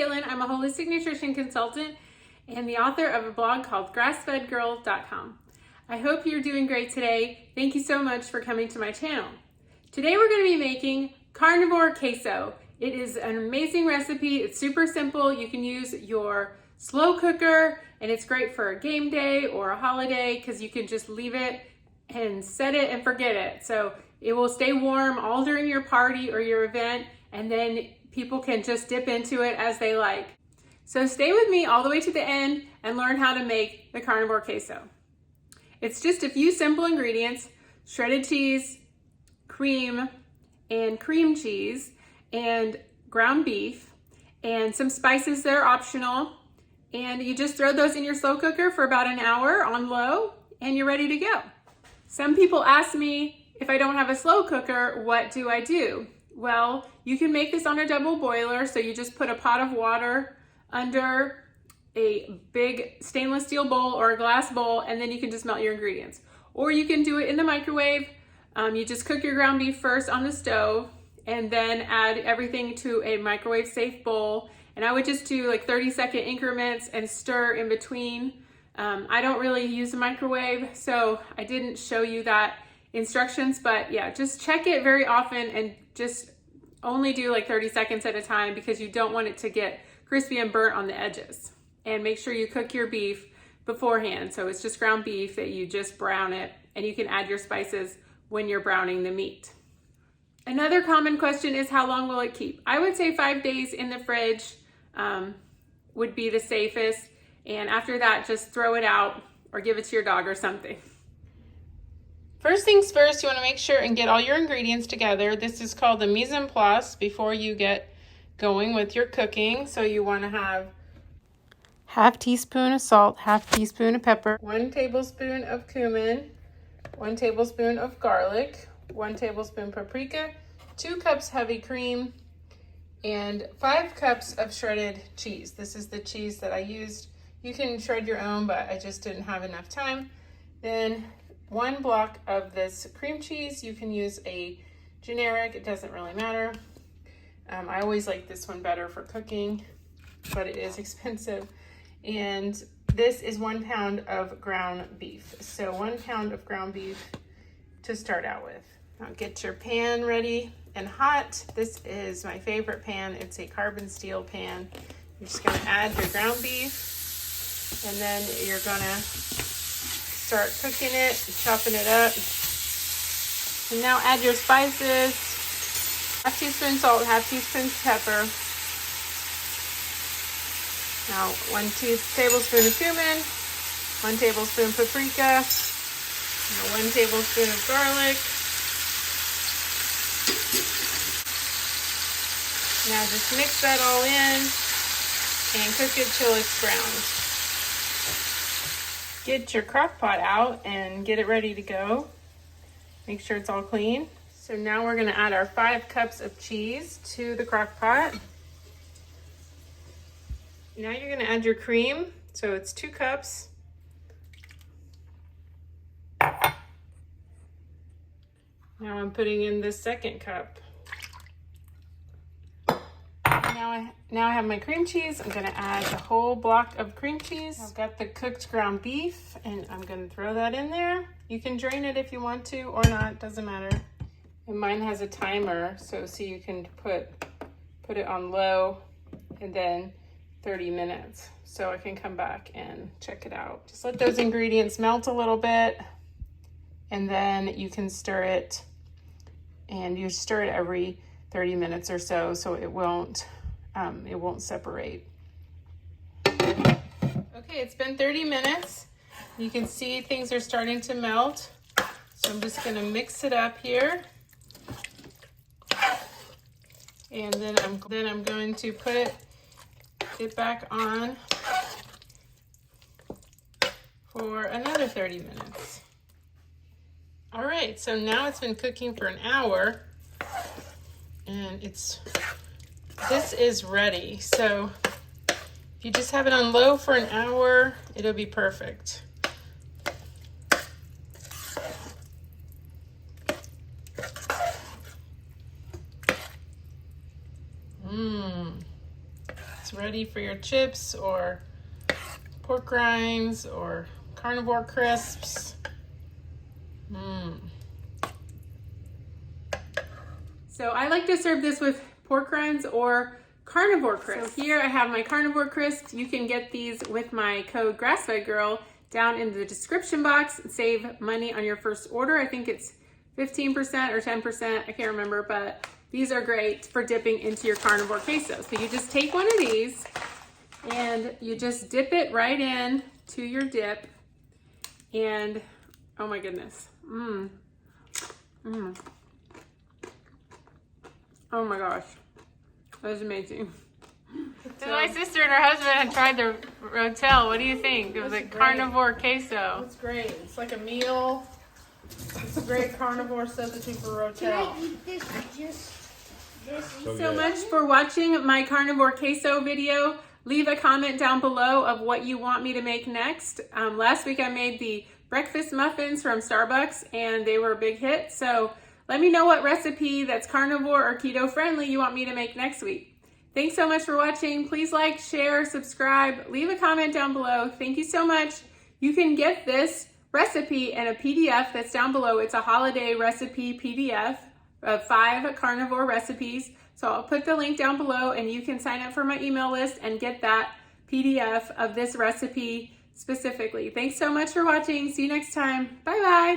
Caitlin. I'm a holistic nutrition consultant and the author of a blog called grassfedgirl.com. I hope you're doing great today. Thank you so much for coming to my channel. Today we're going to be making Carnivore Queso. It is an amazing recipe. It's super simple. You can use your slow cooker and it's great for a game day or a holiday because you can just leave it and set it and forget it. So it will stay warm all during your party or your event, and then people can just dip into it as they like. So stay with me all the way to the end and learn how to make the Carnivore Queso. It's just a few simple ingredients: shredded cheese, cream, and cream cheese, and ground beef, and some spices that are optional. And you just throw those in your slow cooker for about an hour on low, and you're ready to go. Some people ask me, if I don't have a slow cooker, what do I do? Well, you can make this on a double boiler. So you just put a pot of water under a big stainless steel bowl or a glass bowl, and then you can just melt your ingredients. Or you can do it in the microwave. You just cook your ground beef first on the stove and then add everything to a microwave safe bowl. And I would just do like 30-second increments and stir in between. I don't really use a microwave, so I didn't show you that instructions, but yeah, just check it very often and just only do like 30 seconds at a time because you don't want it to get crispy and burnt on the edges. And make sure you cook your beef beforehand. So it's just ground beef that you just brown it, and you can add your spices when you're browning the meat. Another common question is, how long will it keep? I would say 5 days in the fridge would be the safest. And after that, just throw it out or give it to your dog or something. First things first, you want to make sure and get all your ingredients together. This is called the mise en place before you get going with your cooking. So you want to have half teaspoon of salt, half teaspoon of pepper, 1 tablespoon of cumin, 1 tablespoon of garlic, 1 tablespoon paprika, 2 cups heavy cream, and 5 cups of shredded cheese. This is the cheese that I used. You can shred your own, but I just didn't have enough time. Then 1 block of this cream cheese. You can use a generic, it doesn't really matter. I always like this one better for cooking, but it is expensive. And this is 1 pound of ground beef. So 1 pound of ground beef to start out with. Now get your pan ready and hot. This is my favorite pan. It's a carbon steel pan. You're just gonna add your ground beef, and then you're gonna start cooking it, chopping it up. And now add your spices. Half teaspoon salt, half teaspoon pepper. Now 1 tablespoon of cumin, 1 tablespoon paprika, now 1 tablespoon of garlic. Now just mix that all in and cook it till it's browned. Get your crock pot out and get it ready to go. Make sure it's all clean. So now we're gonna add our 5 cups of cheese to the crock pot. Now you're gonna add your cream. So it's 2 cups. Now I'm putting in the 2nd cup. Now I have my cream cheese. I'm gonna add a whole block of cream cheese. I've got the cooked ground beef, and I'm gonna throw that in there. You can drain it if you want to or not, doesn't matter. And mine has a timer, so you can put it on low and then 30 minutes. So I can come back and check it out. Just let those ingredients melt a little bit, and then you can stir it, and you stir it every 30 minutes or so it won't separate. Okay, it's been 30 minutes. You can see things are starting to melt. So I'm just gonna mix it up here. And then I'm going to put it back on for another 30 minutes. All right, so now it's been cooking for an hour, and this is ready. So if you just have it on low for an hour, it'll be perfect. It's ready for your chips or pork rinds or Carnivore Crisps. So I like to serve this with pork rinds or Carnivore Crisp. So here I have my Carnivore Crisp. You can get these with my code GrassFedGirl down in the description box and save money on your first order. I think it's 15% or 10%, I can't remember, but these are great for dipping into your Carnivore Queso. So you just take one of these and you just dip it right in to your dip, and oh my goodness. Oh my gosh, that was amazing. So my sister and her husband had tried the rotel. What do you think? It was a Carnivore Queso. It's great. It's like a meal. It's a great carnivore substitute for rotel. Can I eat this just this? Thanks so much for watching my Carnivore Queso video. Leave a comment down below of what you want me to make next. Last week I made the breakfast muffins from Starbucks and they were a big hit. So let me know what recipe that's carnivore or keto friendly you want me to make next week. Thanks so much for watching. Please like, share, subscribe, leave a comment down below. Thank you so much. You can get this recipe and a PDF that's down below. It's a holiday recipe PDF of 5 carnivore recipes. So I'll put the link down below and you can sign up for my email list and get that PDF of this recipe specifically. Thanks so much for watching. See you next time. Bye-bye.